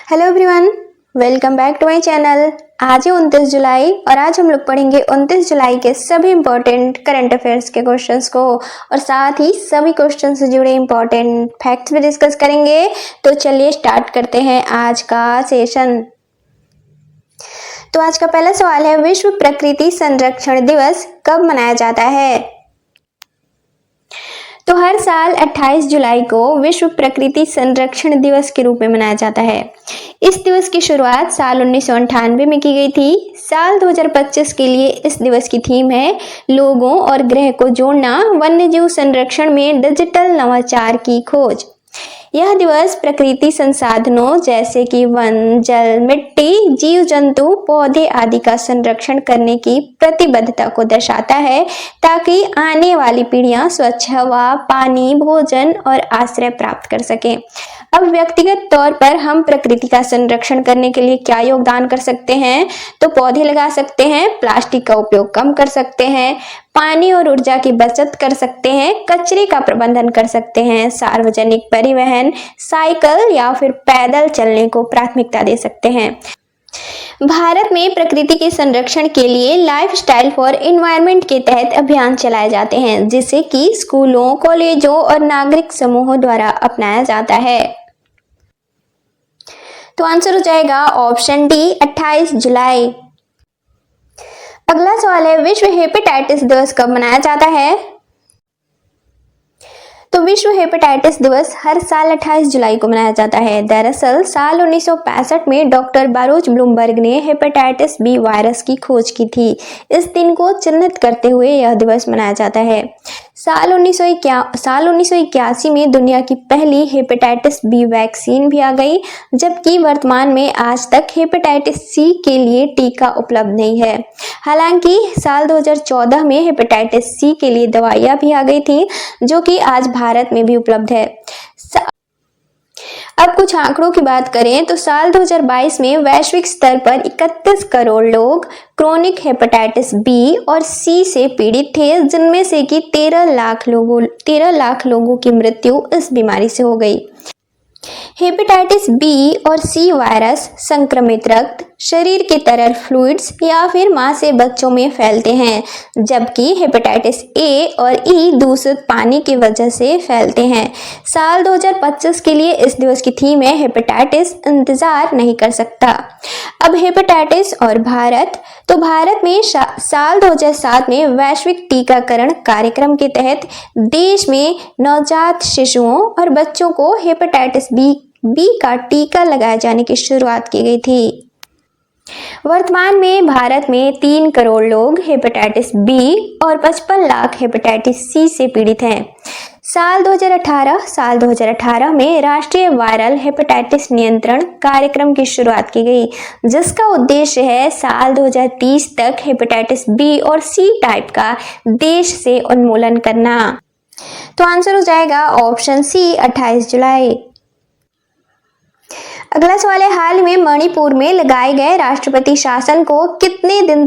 Hello everyone, welcome back to my channel. आज है 29 जुलाई और आज हम लोग पढ़ेंगे 29 जुलाई के सभी इंपॉर्टेंट करंट अफेयर्स के क्वेश्चंस को और साथ ही सभी क्वेश्चन से जुड़े इंपॉर्टेंट फैक्ट्स भी डिस्कस करेंगे। तो चलिए स्टार्ट करते हैं आज का सेशन। तो आज का पहला सवाल है, विश्व प्रकृति संरक्षण दिवस कब मनाया जाता है? तो हर साल 28 जुलाई को विश्व प्रकृति संरक्षण दिवस के रूप में मनाया जाता है। इस दिवस की शुरुआत साल 1998 में की गई थी। साल 2025 के लिए इस दिवस की थीम है लोगों और ग्रह को जोड़ना, वन्यजीव संरक्षण में डिजिटल नवाचार की खोज। यह दिवस प्रकृति संसाधनों जैसे कि वन, जल, मिट्टी, जीव जंतु, पौधे आदि का संरक्षण करने की प्रतिबद्धता को दर्शाता है ताकि आने वाली पीढ़ियां स्वच्छ हवा, पानी, भोजन और आश्रय प्राप्त कर सकें। अब व्यक्तिगत तौर पर हम प्रकृति का संरक्षण करने के लिए क्या योगदान कर सकते हैं? तो पौधे लगा सकते हैं, प्लास्टिक का उपयोग कम कर सकते हैं, पानी और ऊर्जा की बचत कर सकते हैं, कचरे का प्रबंधन कर सकते हैं, सार्वजनिक परिवहन, साइकिल या फिर पैदल चलने को प्राथमिकता दे सकते हैं। भारत में प्रकृति के संरक्षण के लिए लाइफस्टाइल फॉर एनवायरनमेंट के तहत अभियान चलाए जाते हैं, जिसे कि स्कूलों, कॉलेजों और नागरिक समूहों द्वारा अपनाया जाता है। तो आंसर हो जाएगा ऑप्शन डी, 28 जुलाई। अगला सवाल है, विश्व हेपेटाइटिस दिवस कब मनाया जाता है? तो विश्व हेपेटाइटिस दिवस हर साल 28 जुलाई को मनाया जाता है। दरअसल साल 1965 में डॉक्टर बारोच ब्लूमबर्ग ने हेपेटाइटिस बी वायरस की खोज की थी। इस दिन को चिन्हित करते हुए यह दिवस मनाया जाता है। साल 1981 में दुनिया की पहली हेपेटाइटिस बी वैक्सीन भी आ गई, जबकि वर्तमान में आज तक हेपेटाइटिस सी के लिए टीका उपलब्ध नहीं है। हालांकि साल 2014 में हेपेटाइटिस सी के लिए दवाइयां भी आ गई थी, जो कि आज भारत में भी उपलब्ध है। अब कुछ आंकड़ों की बात करें तो साल 2022 में वैश्विक स्तर पर 31 करोड़ लोग क्रोनिक हेपेटाइटिस बी और सी से पीड़ित थे, जिनमें से कि 13 लाख लोगों की मृत्यु इस बीमारी से हो गई। हेपेटाइटिस बी और सी वायरस संक्रमित रक्त, शरीर के तरल फ्लूइड्स या फिर मां से बच्चों में फैलते हैं, जबकि हेपेटाइटिस ए और ई दूषित पानी की वजह से फैलते हैं। साल 2025 के लिए इस दिवस की थीम है हेपेटाइटिस इंतजार नहीं कर सकता। अब हेपेटाइटिस और भारत, तो भारत में साल 2007 में वैश्विक टीकाकरण कार्यक्रम के तहत देश में नवजात शिशुओं और बच्चों को हेपेटाइटिस बी का टीका लगाए जाने की शुरुआत की गई थी। वर्तमान में भारत में 3 करोड़ लोग हेपेटाइटिस बी और 55 लाख हेपेटाइटिस सी से पीड़ित हैं। साल 2018 में राष्ट्रीय वायरल हेपेटाइटिस नियंत्रण कार्यक्रम की शुरुआत की गई, जिसका उद्देश्य है साल 2030 तक हेपेटाइटिस बी और सी टाइप का देश से उन्मूलन करना। तो आंसर हो जाएगा ऑप्शन सी, 28 जुलाई। अगला सवाल है, हाल में मणिपुर में लगाए गए राष्ट्रपति शासन को कितने दिन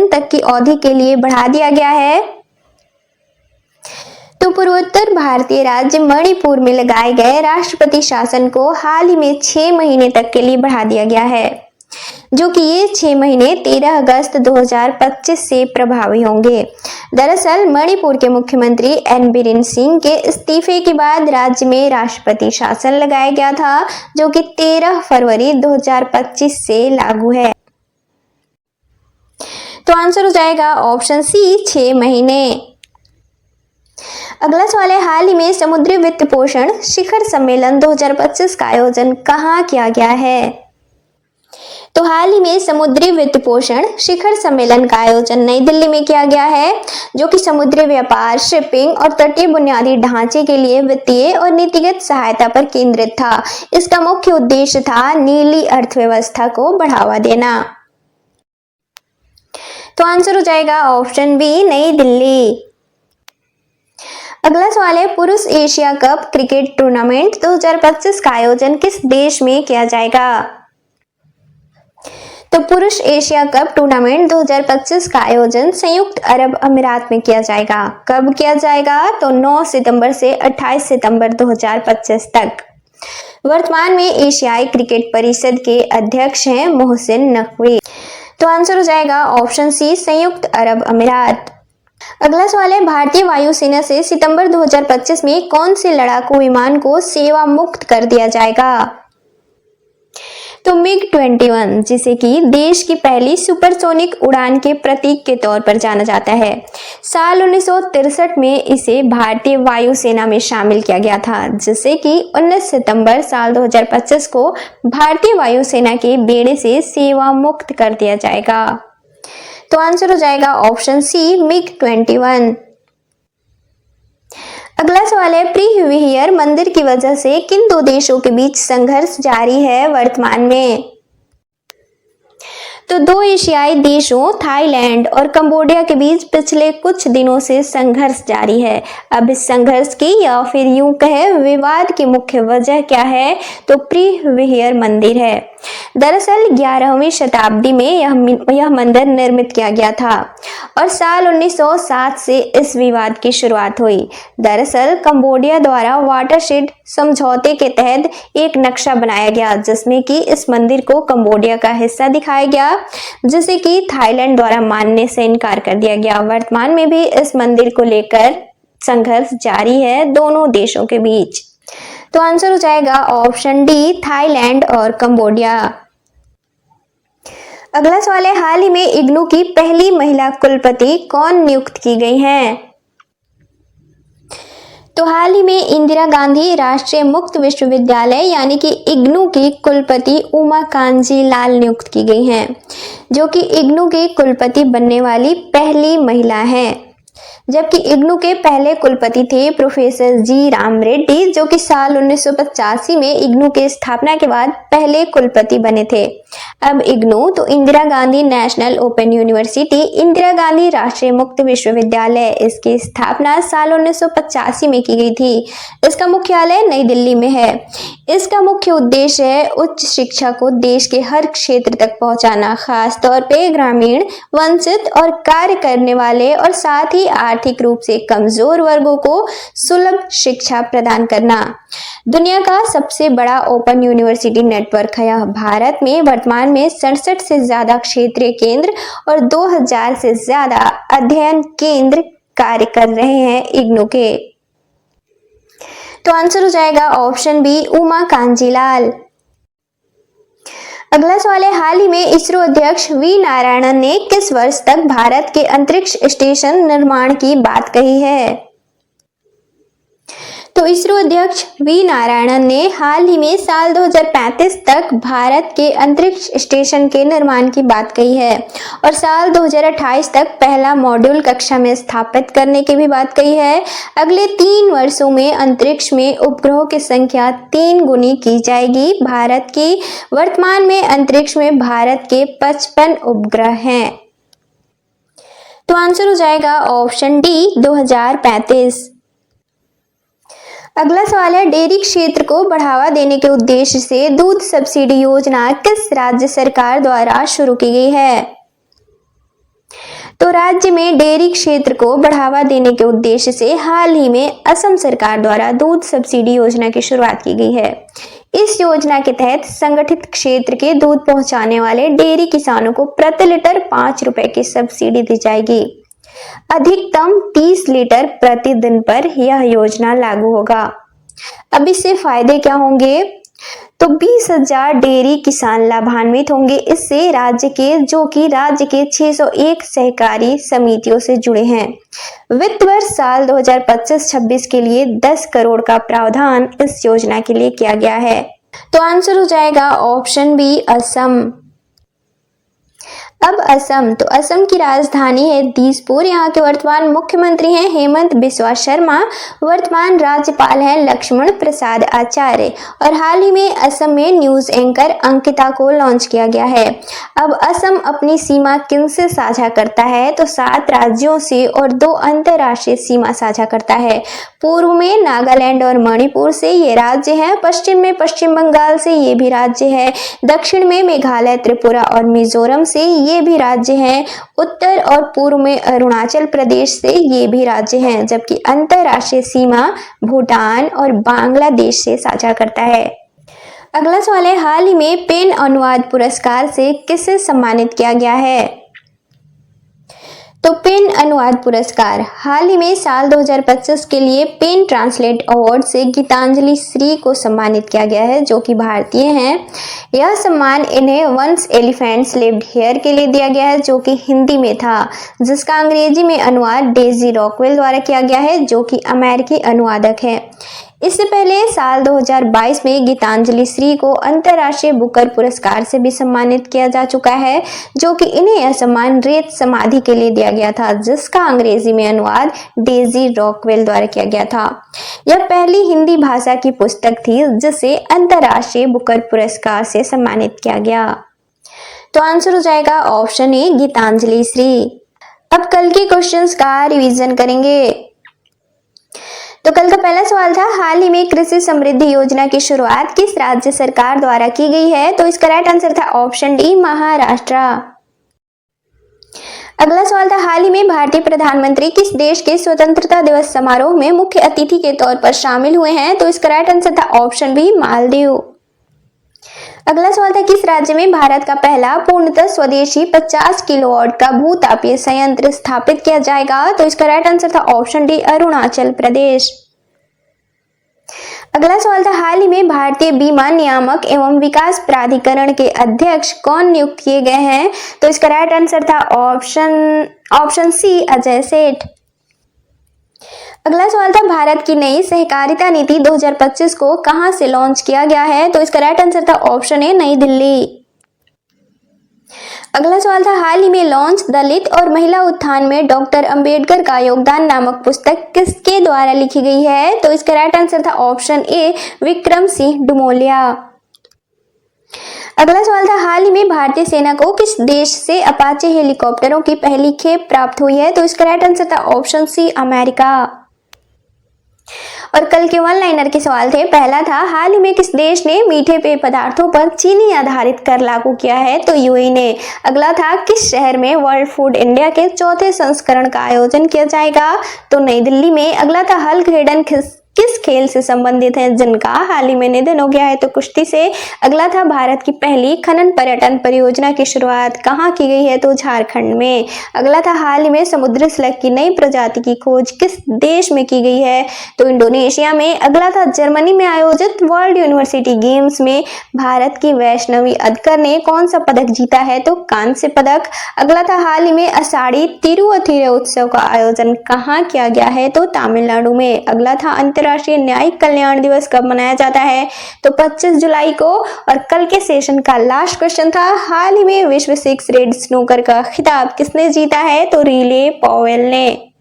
तक की अवधि के लिए बढ़ा दिया गया है? तो पूर्वोत्तर भारतीय राज्य मणिपुर में लगाए गए राष्ट्रपति शासन को हाल ही में 6 महीने तक के लिए बढ़ा दिया गया है, जो कि ये 6 महीने 13 अगस्त 2025 से प्रभावी होंगे। दरअसल मणिपुर के मुख्यमंत्री एन बीरेन सिंह के इस्तीफे के बाद राज्य में राष्ट्रपति शासन लगाया गया था, जो कि 13 फरवरी 2025 से लागू है। तो आंसर हो जाएगा ऑप्शन सी, 6 महीने। अगला सवाल है, हाल ही में समुद्री वित्त पोषण शिखर सम्मेलन 2025 का आयोजन कहाँ किया गया है? तो हाल ही में समुद्री वित्त पोषण शिखर सम्मेलन का आयोजन नई दिल्ली में किया गया है, जो कि समुद्री व्यापार, शिपिंग और तटीय बुनियादी ढांचे के लिए वित्तीय और नीतिगत सहायता पर केंद्रित था। इसका मुख्य उद्देश्य था नीली अर्थव्यवस्था को बढ़ावा देना। तो आंसर हो जाएगा ऑप्शन बी, नई दिल्ली। अगला सवाल है, पुरुष एशिया कप क्रिकेट टूर्नामेंट 2025 का आयोजन किस देश में किया जाएगा? तो पुरुष एशिया कप टूर्नामेंट 2025 का आयोजन संयुक्त अरब अमीरात में किया जाएगा। कब किया जाएगा? तो 9 सितंबर से 28 सितंबर 2025 तक। वर्तमान में एशियाई क्रिकेट परिषद के अध्यक्ष हैं मोहसिन नकवी। तो आंसर हो जाएगा ऑप्शन सी, संयुक्त अरब अमीरात। अगला सवाल है, भारतीय वायुसेना से सितंबर 2025 में कौन से लड़ाकू विमान को सेवा मुक्त कर दिया जाएगा? तो MiG-21, जिसे कि देश की पहली सुपरसोनिक उड़ान के प्रतीक के तौर पर जाना जाता है। साल 1963 में इसे भारतीय वायुसेना में शामिल किया गया था, जिसे कि 19 सितंबर साल 2025 को भारतीय वायुसेना के बेड़े से सेवा मुक्त कर दिया जाएगा। तो आंसर हो जाएगा ऑप्शन सी, MiG-21। अगला सवाल है, प्री-विहियर मंदिर की वजह से किन दो देशों के बीच संघर्ष जारी है वर्तमान में? तो दो एशियाई देशों थाईलैंड और कंबोडिया के बीच पिछले कुछ दिनों से संघर्ष जारी है। अब इस संघर्ष की या फिर यूं कहे विवाद की मुख्य वजह क्या है? तो प्री-विहियर मंदिर है। दरअसल 11वीं शताब्दी में यह मंदिर निर्मित किया गया था और साल 1907 से इस विवाद की शुरुआत हुई। दरअसल कंबोडिया द्वारा वाटरशेड समझौते के तहत एक नक्शा बनाया गया, जिसमें कि इस मंदिर को कंबोडिया का हिस्सा दिखाया गया, जिसे कि थाईलैंड द्वारा मानने से इनकार कर दिया गया। वर्तमान में भी इस मंदिर को लेकर संघर्ष जारी है दोनों देशों के बीच। तो आंसर हो जाएगा ऑप्शन डी, थाईलैंड और कंबोडिया। अगला सवाल है, हाल ही में इग्नू की पहली महिला कुलपति कौन नियुक्त की गई हैं? तो हाल ही में इंदिरा गांधी राष्ट्रीय मुक्त विश्वविद्यालय यानी कि इग्नू की कुलपति उमा कांजी लाल नियुक्त की गई हैं, जो कि इग्नू की कुलपति बनने वाली पहली महिला हैं। जबकि इग्नू के पहले कुलपति थे प्रोफेसर जी राम रेड्डी, जो कि साल 1985 में इग्नू के स्थापना के बाद पहले कुलपति बने थे। अब इग्नू तो Indira Gandhi national open university, Indira Gandhi राष्ट्रीय मुक्त विश्वविद्यालय, इसकी स्थापना साल 1985 में की गई थी। इसका मुख्यालय नई दिल्ली में है। इसका मुख्य उद्देश्य है उच्च शिक्षा को देश के हर क्षेत्र तक पहुंचाना, खास तौर पे ग्रामीण, वंचित और कार्य करने वाले और साथ ही आर्थिक रूप से कमजोर वर्गों को सुलभ शिक्षा प्रदान करना। दुनिया का सबसे बड़ा ओपन यूनिवर्सिटी नेटवर्क है यह। भारत में वर्तमान में 67 से ज्यादा क्षेत्रीय केंद्र और 2000 से ज्यादा अध्ययन केंद्र कार्य कर रहे हैं इग्नू के। तो आंसर हो जाएगा ऑप्शन बी, उमा कांजीलाल। अगला सवाल है, हाल ही में इसरो अध्यक्ष वी नारायणन ने किस वर्ष तक भारत के अंतरिक्ष स्टेशन निर्माण की बात कही है? तो इसरो अध्यक्ष वी नारायणन ने हाल ही में साल 2035 तक भारत के अंतरिक्ष स्टेशन के निर्माण की बात कही है और साल 2028 तक पहला मॉड्यूल कक्षा में स्थापित करने की भी बात कही है। अगले 3 वर्षों में अंतरिक्ष में उपग्रहों की संख्या 3 गुनी की जाएगी भारत की। वर्तमान में अंतरिक्ष में भारत के 55 उपग्रह हैं। तो आंसर हो जाएगा ऑप्शन डी, 2035। अगला सवाल है, डेयरी क्षेत्र को बढ़ावा देने के उद्देश्य से दूध सब्सिडी योजना किस राज्य सरकार द्वारा शुरू की गई है? तो राज्य में डेयरी क्षेत्र को बढ़ावा देने के उद्देश्य से हाल ही में असम सरकार द्वारा दूध सब्सिडी योजना की शुरुआत की गई है। इस योजना के तहत संगठित क्षेत्र के दूध पहुंचाने वाले डेयरी किसानों को प्रति लीटर 5 रुपए की सब्सिडी दी जाएगी। अधिकतम 30 लीटर प्रतिदिन पर यह योजना लागू होगा। अब इससे फायदे क्या होंगे? तो 20,000 डेयरी किसान लाभान्वित होंगे इससे, राज्य के 601 सहकारी समितियों से जुड़े हैं। वित्त वर्ष साल 2025-26 के लिए 10 करोड़ का प्रावधान इस योजना के लिए किया गया है। तो आंसर हो जाएगा ऑप्शन बी, असम। अब असम, तो असम की राजधानी है दिसपुर। यहाँ के वर्तमान मुख्यमंत्री हैं हेमंत बिस्वा शर्मा, वर्तमान राज्यपाल हैं लक्ष्मण प्रसाद आचार्य और हाल ही में असम में न्यूज एंकर अंकिता को लॉन्च किया गया है। अब असम अपनी सीमा किनसे साझा करता है? तो 7 राज्यों से और 2 अंतर्राष्ट्रीय सीमा साझा करता है। पूर्व में नागालैंड और मणिपुर से ये राज्य हैं, पश्चिम में पश्चिम बंगाल से ये भी राज्य है, दक्षिण में मेघालय, त्रिपुरा और मिजोरम से ये भी राज्य हैं, उत्तर और पूर्व में अरुणाचल प्रदेश से ये भी राज्य हैं, जबकि अंतर्राष्ट्रीय सीमा भूटान और बांग्लादेश से साझा करता है। अगला सवाल है, हाल ही में पेन अनुवाद पुरस्कार से किसे सम्मानित किया गया है? तो पेन अनुवाद पुरस्कार हाल ही में साल 2025 के लिए पेन ट्रांसलेट अवार्ड से गीतांजलि श्री को सम्मानित किया गया है, जो कि भारतीय हैं। यह सम्मान इन्हें वंस एलिफेंट्स लिव्ड हियर के लिए दिया गया है, जो कि हिंदी में था, जिसका अंग्रेजी में अनुवाद डेजी रॉकवेल द्वारा किया गया है, जो कि अमेरिकी अनुवादक है। इससे पहले साल 2022 में गीतांजलि श्री को अंतर्राष्ट्रीय बुकर पुरस्कार से भी सम्मानित किया जा चुका है, जो कि इन्हें यह सम्मान रेत समाधि के लिए दिया गया था, जिसका अंग्रेजी में अनुवाद डेजी रॉकवेल द्वारा किया गया था। यह पहली हिंदी भाषा की पुस्तक थी जिसे अंतर्राष्ट्रीय बुकर पुरस्कार से सम्मानित किया गया। तो आंसर हो जाएगा ऑप्शन ए, गीतांजलि श्री। अब कल के क्वेश्चंस का रिवीजन करेंगे। तो कल का पहला सवाल था, हाल ही में कृषि समृद्धि योजना की शुरुआत किस राज्य सरकार द्वारा की गई है? तो इसका राइट आंसर था ऑप्शन डी, महाराष्ट्र। अगला सवाल था, हाल ही में भारतीय प्रधानमंत्री किस देश के स्वतंत्रता दिवस समारोह में मुख्य अतिथि के तौर पर शामिल हुए हैं? तो इसका राइट आंसर था ऑप्शन बी, मालदीव। अगला सवाल था, किस राज्य में भारत का पहला पूर्णतः स्वदेशी 50 किलोवाट का भूतापीय संयंत्र स्थापित किया जाएगा? तो इसका राइट आंसर था ऑप्शन डी, अरुणाचल प्रदेश। अगला सवाल था, हाल ही में भारतीय बीमा नियामक एवं विकास प्राधिकरण के अध्यक्ष कौन नियुक्त किए गए हैं? तो इसका राइट आंसर था ऑप्शन सी, अजय सेठ। अगला सवाल था, भारत की नई सहकारिता नीति 2025 को कहां से लॉन्च किया गया है? तो इसका राइट आंसर था ऑप्शन ए, नई दिल्ली। अगला सवाल था, हाल ही में लॉन्च दलित और महिला उत्थान में डॉक्टर अंबेडकर का योगदान नामक पुस्तक किसके द्वारा लिखी गई है? तो इसका राइट आंसर था ऑप्शन ए, विक्रम सिंह डुमोलिया। अगला सवाल था, हाल ही में भारतीय सेना को किस देश से अपाचे हेलीकॉप्टरों की पहली खेप प्राप्त हुई है? तो इसका राइट आंसर था ऑप्शन सी, अमेरिका। और कल के वन लाइनर के सवाल थे। पहला था, हाल ही में किस देश ने मीठे पेय पदार्थों पर चीनी आधारित कर लागू किया है? तो यूएई ने। अगला था, किस शहर में वर्ल्ड फूड इंडिया के चौथे संस्करण का आयोजन किया जाएगा? तो नई दिल्ली में। अगला था, हल क्रीडन किस खेल से संबंधित है जिनका हाल ही में निधन हो गया है? तो कुश्ती से। अगला था, भारत की पहली खनन पर्यटन परियोजना की शुरुआत कहाँ की गई है? तो झारखंड में। अगला था, हाल ही में समुद्री स्लग की नई प्रजाति की खोज किस देश में की गई है? तो इंडोनेशिया में। अगला था, जर्मनी में आयोजित वर्ल्ड यूनिवर्सिटी गेम्स में भारत की वैष्णवी अदकर ने कौन सा पदक जीता है? तो कांस्य पदक। अगला था, हाल ही में आषाढ़ी तिरुवथिरे उत्सव का आयोजन कहाँ किया गया है? तो तमिलनाडु में। अगला था, अंतर्राष्ट्रीय न्यायिक कल्याण दिवस कब मनाया जाता है? तो 25 जुलाई को। और कल के सेशन का लास्ट क्वेश्चन था, हाल ही में विश्व 6 रेड स्नूकर का खिताब किसने जीता है? तो रिले पॉवेल ने।